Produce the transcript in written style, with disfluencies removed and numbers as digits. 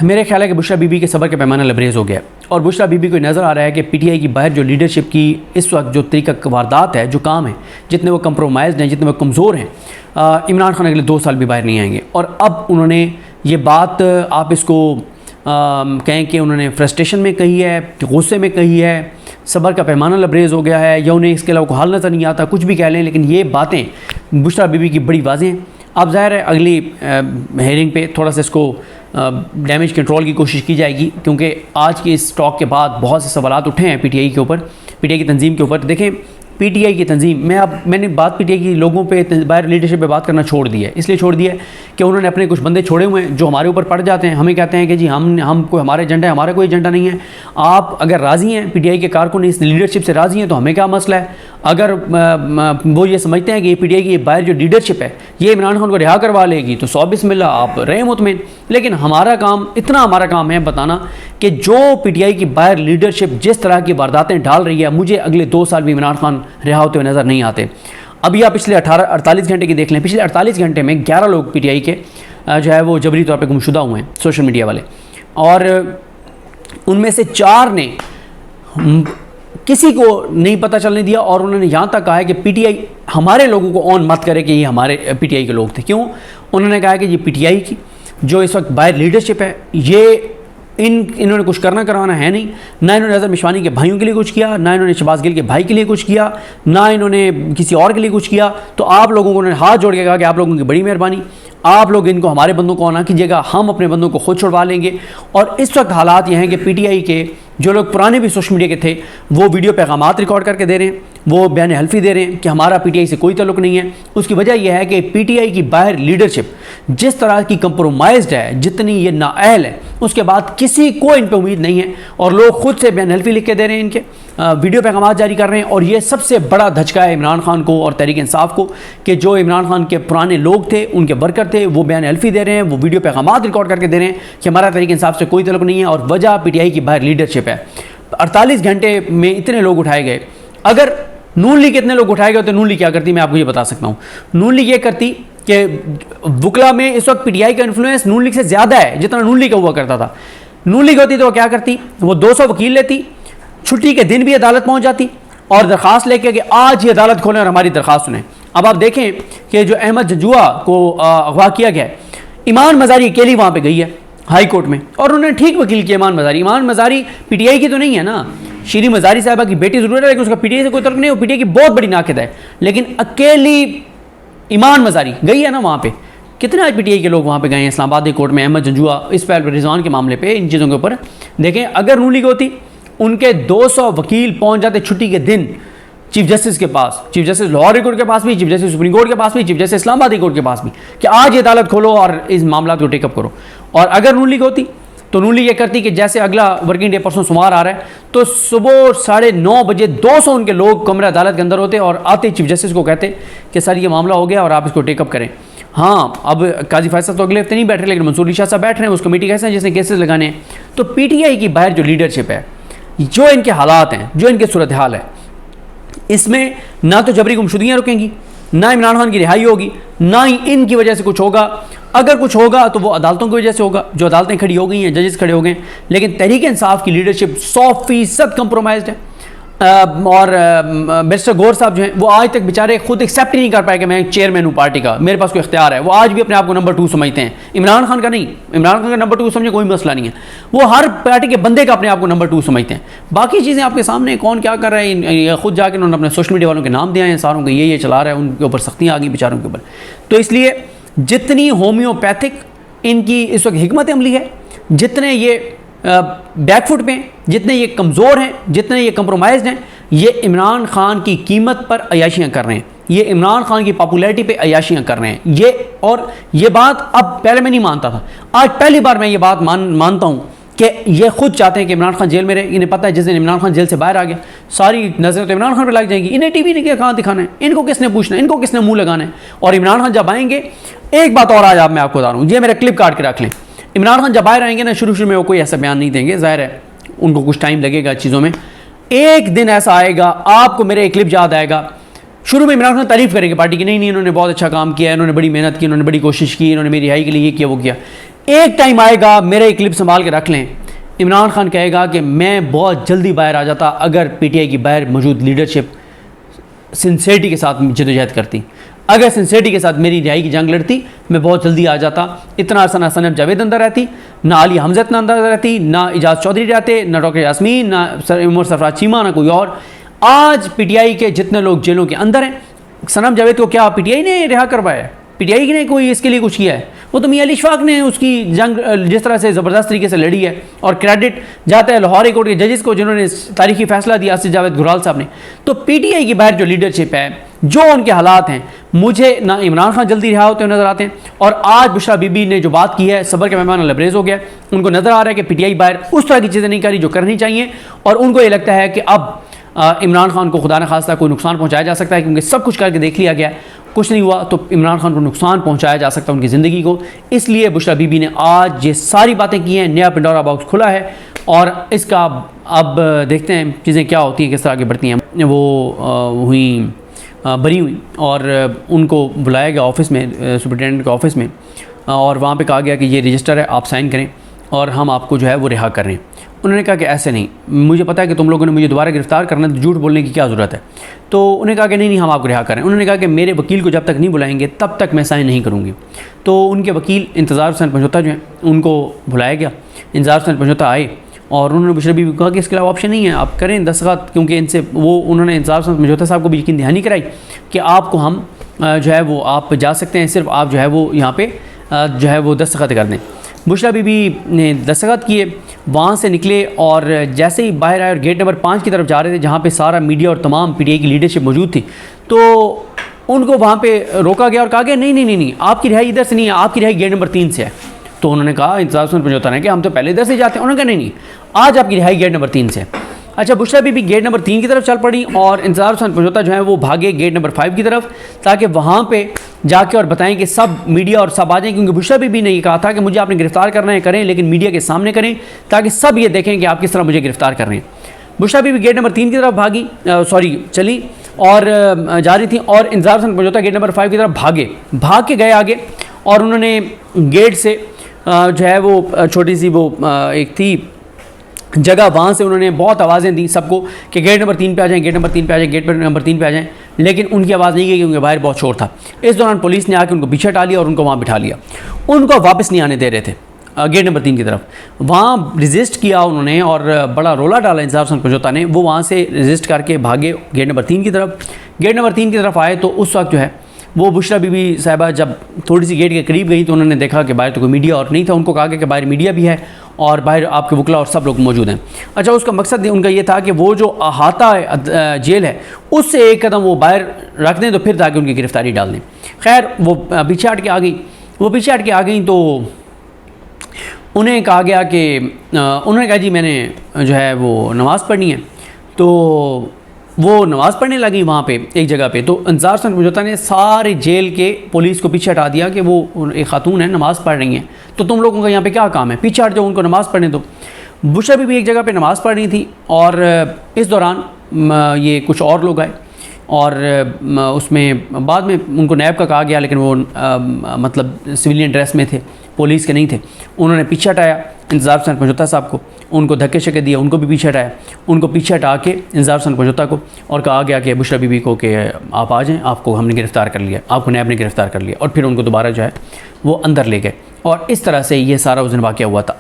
मेरे ख्याल है कि बुशरा बीबी के सब्र का पैमाना लबरेज़ हो गया और बुशरा बीबी को नज़र आ रहा है कि पीटीआई की बाहर जो लीडरशिप की इस वक्त जो तरीका वारदात है, जो काम है, जितने वो कंप्रोमाइज़ हैं, जितने वो कमज़ोर हैं, इमरान खान अगले 2 साल भी बाहर नहीं आएंगे। और अब उन्होंने ये बात, आप इसको कहें कि उन्होंने फ्रस्ट्रेशन में कही है, गुस्से में कही है, सब्र का पैमाना लबरेज़ हो गया है, या उन्हें इसके अलावा कोई हाल नज़र नहीं आता, कुछ भी कह लें, लेकिन ये बातें बुशरा बीबी की बड़ी वाज़ेह हैं। अब ज़ाहिर है अगली हेयरिंग पे थोड़ा सा इसको डैमेज कंट्रोल की कोशिश की जाएगी, क्योंकि आज की इस टॉक के बाद बहुत से सवालात उठे हैं पीटीआई के ऊपर, पीटीआई की तंजीम के ऊपर। देखें, पीटीआई की तंजीम, मैंने बात पीटीआई की लोगों पे, बाहर लीडरशिप पे बात करना छोड़ दिया है। इसलिए छोड़ दिया है कि उन्होंने अपने कुछ बंदे छोड़े हुए हैं जो हमारे ऊपर पड़ जाते हैं, हमें कहते हैं कि जी हम कोई हमारा एजेंडा है, हमारा कोई एजेंडा नहीं है। आप अगर राज़ी हैं, पीटीआई के कारकुन इस लीडरशिप से राज़ी हैं, तो हमें क्या मसला है। अगर वो ये समझते हैं कि पीटीआई की बाहर जो लीडरशिप है ये इमरान खान को रिहा करवा लेगी, तो 100 बिस्मिल्लाह, आप रहे मुतमिन। लेकिन हमारा काम है बताना कि जो पीटीआई की बाहर लीडरशिप जिस तरह की वारदातें डाल रही है, मुझे अगले 2 साल भी इमरान खान रिहा होते हुए नज़र नहीं आते। अभी आप पिछले 48 घंटे की देख लें, पिछले 48 घंटे में 11 लोग पीटीआई के जो है वो जबरी तौर पे गुमशुदा हुए हैं, सोशल मीडिया वाले, और उनमें से 4 ने किसी को नहीं पता चलने दिया, और उन्होंने यहाँ तक कहा है कि पीटीआई हमारे लोगों को ऑन मत करे कि ये हमारे पीटीआई के लोग थे। क्यों? उन्होंने कहा कि ये पीटीआई की जो इस वक्त बाहर लीडरशिप है, ये इन्होंने कुछ करना करवाना है नहीं, ना इन्होंने अज़हर मिशवानी के भाइयों के लिए कुछ किया, ना इन्होंने शहबाज गिल के भाई के लिए कुछ किया, ना इन्होंने किसी और के लिए कुछ किया। तो आप लोगों को उन्होंने हाथ जोड़ के कहा कि आप लोगों की बड़ी मेहरबानी, आप लोग इनको, हमारे बंदों को ना कीजिएगा, हम अपने बंदों को खुद छुड़वा लेंगे। और इस वक्त हालात ये हैं कि पीटीआई के जो लोग पुराने भी सोशल मीडिया के थे, वो वीडियो पैगामात रिकॉर्ड करके दे रहे हैं, वो बयान हल्फी दे रहे हैं कि हमारा पीटीआई से कोई ताल्लुक नहीं है। उसकी वजह यह है कि पीटीआई की बाहर लीडरशिप जिस तरह की कंप्रोमाइज्ड है, जितनी ये नाअहल है, उसके बाद किसी को इन पर उम्मीद नहीं है, और लोग खुद से बयान हल्फी लिख के दे रहे हैं, इनके वीडियो पैगामात जारी कर रहे हैं। और ये सबसे बड़ा धचका है इमरान खान को और तहरीक इंसाफ को कि जो इमरान खान के पुराने लोग थे, उनके वर्कर थे, वो बयान हल्फी दे रहे हैं, वो वीडियो पैगामात रिकॉर्ड करके दे रहे हैं कि हमारा तहरीक इंसाफ से कोई ताल्लुक नहीं है, और वजह पीटीआई की बाहर लीडरशिप है। 48 घंटे में इतने लोग उठाए गए। अगर नून लीग इतने लोग उठाए गए तो नून लीग क्या करती, मैं आपको ये बता सकता हूँ। नून लीग ये करती कि वुकला में इस वक्त पीटीआई का इन्फ्लुएंस नून लीग से ज़्यादा है जितना नून लीग का हुआ करता था। नून लीग होती तो वो क्या करती, वो 200 वकील लेती, छुट्टी के दिन भी अदालत पहुँच जाती और दरख्वास्त लेके कि आज ये अदालत खोलें और हमारी दरख्वास्त सुनें। अब आप देखें कि जो अहमद जजुआ को अगवा किया गया, ईमान मज़ारी अकेली वहाँ पर गई है हाई कोर्ट में, और उन्होंने ठीक वकील किया। ईमान मज़ारी पीटीआई की तो नहीं है ना, शीरी मज़ारी साहबा की बेटी ज़रूर है, लेकिन उसका पीटीआई से कोई तल्लुक नहीं है, वो पीटीआई की बहुत बड़ी नाक़िद है, लेकिन अकेली ईमान मज़ारी गई है ना वहाँ पे। कितने आज पीटीआई के लोग वहाँ पे गए हैं इस्लामाबाद कोर्ट में, अहमद जजुआ, इस पर रिजवान के मामले पे, इन चीज़ों के ऊपर देखें। अगर नून लीग होती, उनके 200 वकील पहुँच जाते छुट्टी के दिन चीफ जस्टिस के पास, chief justice Lahore high court के पास भी, चीफ जस्टिस सुप्रीम कोर्ट के पास भी, चीफ जस्टिस इस्लामाबाद कोर्ट के पास भी, कि आज ये अदालत खोलो और इस मामला को टेकअप करो। और अगर नून लीग होती तो नून लीग ये करती कि जैसे अगला वर्किंग डे परसों सोमवार आ रहा है, तो सुबह 9:30 बजे 200 उनके लोग कमरे अदालत के अंदर होते और आते चीफ जस्टिस को कहते कि सर ये मामला हो गया और आप इसको टेकअप करें। हाँ, अब काजी फैसल तो अगले हफ्ते नहीं बैठ रहे, लेकिन मंसूर अली शाह साहब बैठ रहे हैं, उस कमेटी कैसे हैं जिसने केसेस लगाने हैं। तो पीटीआई की बाहर जो लीडरशिप है, जो इनके हालात हैं, जो इनके सूरत हाल है, इसमें ना तो जबरी गुमशुदगियाँ रुकेंगी, ना इमरान खान की रिहाई होगी, ना ही इनकी वजह से कुछ होगा। अगर कुछ होगा तो वो अदालतों की वजह से होगा, जो अदालतें खड़ी हो गई हैं, जजेस खड़े हो गए। लेकिन तहरीक इंसाफ की लीडरशिप 100% कंप्रोमाइज्ड है। और बैरिस्टर गौर साहब जो हैं, वो आज तक बेचारे खुद एक्सेप्ट ही नहीं कर पाए कि मैं चेयरमैन हूँ पार्टी का, मेरे पास कोई इख्तियार है। वो आज भी अपने आप को नंबर 2 समझते हैं, इमरान खान का नहीं। इमरान खान का नंबर 2 समझे कोई मसला नहीं है, वो हर पार्टी के बंदे का अपने आप को नंबर 2 समझते हैं। बाकी चीज़ें आपके सामने, कौन क्या कर रहे हैं, खुद जाके उन्होंने अपने सोशल मीडिया वालों के नाम दिए हैं सारों के, ये चला रहा है, उनके ऊपर सख्तियाँ आ गई बेचारों के ऊपर। तो इसलिए जितनी होम्योपैथिक इनकी इस वक्त हिकमत अमली है, जितने ये बैकफुट पे, जितने ये कमज़ोर हैं, जितने ये कंप्रोमाइज़ हैं, ये इमरान खान की कीमत पर अयाशियाँ कर रहे हैं, ये इमरान खान की पॉपुलैरिटी पे अयाशियाँ कर रहे हैं। ये बात अब पहले मैं नहीं मानता था, आज पहली बार मैं ये बात मानता हूँ कि ये खुद चाहते हैं कि इमरान खान जेल में रहे। इन्हें पता है जिस दिन इमरान खान जेल से बाहर आ गया, सारी नज़रें तो इमरान खान पर लग जाएंगी। इन्हें टीवी ने क्या कहाँ दिखाना है, इनको किसने पूछना है, इनको किसने मुँह लगाना है। और इमरान खान जब आएंगे, एक बात और आज आप मैं आपको बता रहा हूँ, ये मेरा क्लिप काट के रख लें। इमरान खान जब बाहर आएंगे ना, शुरू में वो कोई ऐसा बयान नहीं देंगे, ज़ाहिर है उनको कुछ टाइम लगेगा चीज़ों में। एक दिन ऐसा आएगा, आपको मेरे एक क्लिप याद आएगा, शुरू में इमरान खान तारीफ़ करेंगे पार्टी की, नहीं नहीं इन्होंने बहुत अच्छा काम किया, इन्होंने बड़ी मेहनत की, इन्होंने बड़ी कोशिश की, इन्होंने मेरी रिहाई के लिए ये किया वो किया। एक टाइम आएगा, मेरा एक क्लिप संभाल के रख लें, इमरान खान कहेगा कि मैं बहुत जल्दी बाहर आ जाता अगर पीटीआई की बाहर मौजूद लीडरशिप सिंसेरिटी के साथ जदोजहद करती, अगर सिंसेरिटी के साथ मेरी रिहाई की जंग लड़ती, मैं बहुत जल्दी आ जाता। इतना अरसा ना सनम जावेद अंदर रहती, ना अली हमजत ना अंदर रहती, ना इजाज़ चौधरी रहते, ना डॉक्टर यास्मीन, ना उमर सरफराज चीमा, ना कोई और। आज पीटीआई के जितने लोग जेलों के अंदर हैं, सनम जावेद को क्या पीटीआई ने रिहा करवाया है? पीटीआई ने कोई इसके लिए कुछ किया है? वो तो मियां अली इशफाक ने उसकी जंग जिस तरह से ज़बरदस्त तरीके से लड़ी है, और क्रेडिट जाता है लाहौर हाई कोर्ट के जजेस को जिन्होंने तारीखी फैसला दिया, आसिफ जावेद घुराल साहब ने। तो पीटीआई की बाहर जो लीडरशिप है, जो उनके हालात हैं, मुझे ना इमरान खान जल्दी रिहा होते हुए नजर आते हैं, और आज बुशरा बीबी ने जो बात की है, सब्र का पैमाना लबरेज हो गया। उनको नजर आ रहा है कि पीटीआई बाहर उस तरह की चीज़ें नहीं करी जो करनी चाहिए, और उनको ये लगता है कि अब इमरान खान को खुदा न खास्ता कोई नुकसान पहुंचाया जा सकता है, क्योंकि सब कुछ करके देख लिया गया, कुछ नहीं हुआ, तो इमरान खान को नुकसान पहुंचाया जा सकता है उनकी ज़िंदगी को। इसलिए बुशरा बीबी ने आज ये सारी बातें की हैं, नया पिंडोरा बॉक्स खुला है, और इसका अब देखते हैं चीज़ें क्या होती हैं, किस तरह आगे बढ़ती हैं। वो हुई बरी हुई, और उनको बुलाया गया ऑफिस में, सुपरिटेंडेंट के ऑफिस में, और वहाँ पे कहा गया कि ये रजिस्टर है, आप साइन करें और हम आपको जो है वो रिहा कर रहे हैं। उन्होंने कहा कि ऐसे नहीं, मुझे पता है कि तुम लोगों ने मुझे दोबारा गिरफ्तार करना है, तो झूठ बोलने की क्या ज़रूरत है। तो उन्होंने कहा कि नहीं नहीं हम आपको रिहा करें। उन्होंने कहा कि मेरे वकील को जब तक नहीं बुलाएंगे तब तक मैं साइन नहीं करूँगी। तो उनके वकील इंतज़ार हुसैन पंजोता जो हैं, उनको बुलाया गया। इंतज़ार हुसैन पंजोता आए और उन्होंने बुशरा बीबी को कहा कि इसके अलावा ऑप्शन नहीं है, आप करें दस्तखत, क्योंकि इनसे वो उन्होंने इंतज़ार हुसैन पंजोता साहब को भी यकीन दहानी कराई कि आपको हम जो है वो आप जा सकते हैं, सिर्फ आप जो है वो यहाँ पे जो है वो दस्तखत कर दें। बुशरा बीबी ने दस्तखत किए, वहाँ से निकले, और जैसे ही बाहर आए और गेट नंबर 5 की तरफ जा रहे थे, जहाँ पे सारा मीडिया और तमाम पीटीआई की लीडरशिप मौजूद थी, तो उनको वहाँ पे रोका गया और कहा गया नहीं नहीं नहीं नहीं, आपकी रिहाई इधर से नहीं है, आपकी रिहाई गेट नंबर 3 से है। तो उन्होंने कहा, इंतज़ार हुसैन पंजोता ने, कि हम तो पहले इधर से जाते हैं। उन्होंने कहा नहीं नहीं, आज आपकी रिहाई गेट नंबर 3 से है। अच्छा, बुशरा बीबी गेट नंबर 3 की तरफ चल पड़ी, और इंतज़ार हुसैन पंजोता जो है वो भागे गेट नंबर 5 की तरफ, ताकि वहाँ पे जाके और बताएं कि सब मीडिया और सब आ जाएं, क्योंकि बुशरा बीबी ने ये कहा था कि मुझे आपने गिरफ्तार करना है, करें, लेकिन मीडिया के सामने करें, ताकि सब ये देखें कि आप किस तरह मुझे गिरफ्तार कर रहे हैं। बुशरा बीबी गेट नंबर 3 की तरफ चली और जा रही थी, और इंतज़ार हुसैन पंजोता गेट नंबर 5 की तरफ भाग के गए आगे, और उन्होंने गेट से जो है वो छोटी सी वो एक थी जगह, वहाँ से उन्होंने बहुत आवाज़ें दी सबको कि गेट नंबर 3 पे आ जाएं, गेट नंबर 3 पे आ जाएं, गेट नंबर 3 पे आ जाएं, लेकिन उनकी आवाज़ नहीं गई, क्योंकि बाहर बहुत शोर था। इस दौरान पुलिस ने आके उनको पीछे हटा लिया और उनको वहाँ बिठा लिया। उनको वापस नहीं आने दे रहे थे गेट नंबर 3 की तरफ। वहाँ रजिस्ट किया उन्होंने, और बड़ा रोला डाला इंतज़ार हुसैन पंजोता ने। वो वहाँ से रजिस्ट करके भागे गेट नंबर 3 की तरफ। गेट नंबर 3 की तरफ आए तो उस वक्त जो है वो बुशरा बीबी साहिबा जब थोड़ी सी गेट के करीब गई, तो उन्होंने देखा कि बाहर तो कोई मीडिया और नहीं था। उनको कहा गया कि बाहर मीडिया भी है और बाहर आपके वकला और सब लोग मौजूद हैं। अच्छा, उसका मकसद उनका ये था कि वो जो अहाता जेल है उससे एक कदम वो बाहर रख दें, तो फिर ताकि उनकी गिरफ्तारी डाल दें। खैर, वो पीछे हट के आ गई, तो उन्हें कहा गया कि उन्होंने कहा जी मैंने जो है वो नमाज़ पढ़नी है। तो वो नमाज़ पढ़ने लगी वहाँ पे एक जगह पे। तो इंतज़ार हुसैन पंजोता ने सारे जेल के पुलिस को पीछे हटा दिया कि वो एक खातून है, नमाज़ पढ़ रही हैं, तो तुम लोगों का यहाँ पे क्या काम है, पीछे हट जाओ, उनको नमाज़ पढ़ने दो। बुशरा बीबी एक जगह पे नमाज़ पढ़ रही थी, और इस दौरान ये कुछ और लोग आए, और उसमें बाद में उनको नैब का कहा गया, लेकिन वो मतलब सिविलियन ड्रेस में थे, पुलिस के नहीं थे। उन्होंने पीछे हटाया इंतज़ार हुसैन पंजोता साहब को, उनको धक्के शक्के दिए, उनको भी पीछे हटाया। उनको पीछे हटा के इंतज़ार हुसैन पंजोता को और कहा गया कि बुशरा बीबी को कि आप आ जाएं, आपको हमने गिरफ़्तार कर लिया, आपको नैब ने गिरफ़्तार कर लिया। और फिर उनको दोबारा जो है वो अंदर ले गए, और इस तरह से ये सारा उस दिन वाक़या हुआ था।